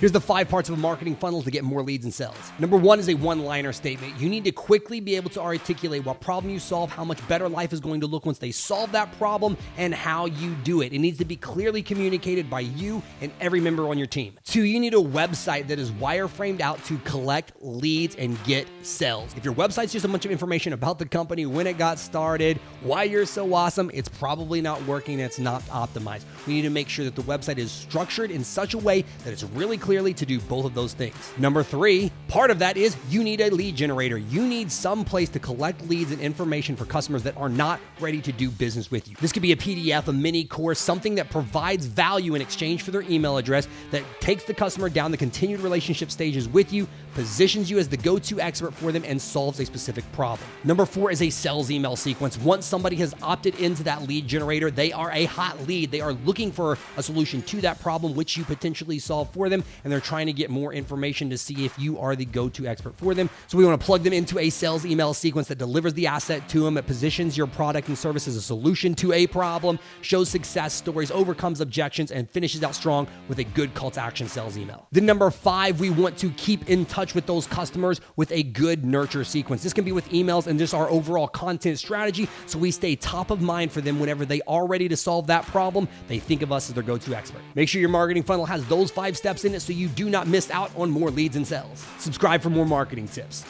Here's the 5 parts of a marketing funnel to get more leads and sales. Number 1 is a one-liner statement. You need to quickly be able to articulate what problem you solve, how much better life is going to look once they solve that problem, and how you do it. It needs to be clearly communicated by you and every member on your team. 2, you need a website that is wireframed out to collect leads and get sales. If your website's just a bunch of information about the company, when it got started, why you're so awesome, it's probably not working, it's not optimized. We need to make sure that the website is structured in such a way that it's really clearly to do both of those things. Number 3, part of that is you need a lead generator. You need some place to collect leads and information for customers that are not ready to do business with you. This could be a PDF, a mini course, something that provides value in exchange for their email address, that takes the customer down the continued relationship stages with you, positions you as the go-to expert for them, and solves a specific problem. Number 4 is a sales email sequence. Once somebody has opted into that lead generator, they are a hot lead. They are looking for a solution to that problem, which you potentially solve for them, and they're trying to get more information to see if you are the go-to expert for them. So we want to plug them into a sales email sequence that delivers the asset to them. It positions your product and service as a solution to a problem, shows success stories, overcomes objections, and finishes out strong with a good call to action sales email. Then number 5, we want to keep in touch with those customers with a good nurture sequence. This can be with emails and just our overall content strategy, so we stay top of mind for them whenever they are ready to solve that problem. They think of us as their go-to expert. Make sure your marketing funnel has those 5 steps in it so you do not miss out on more leads and sales. Subscribe for more marketing tips.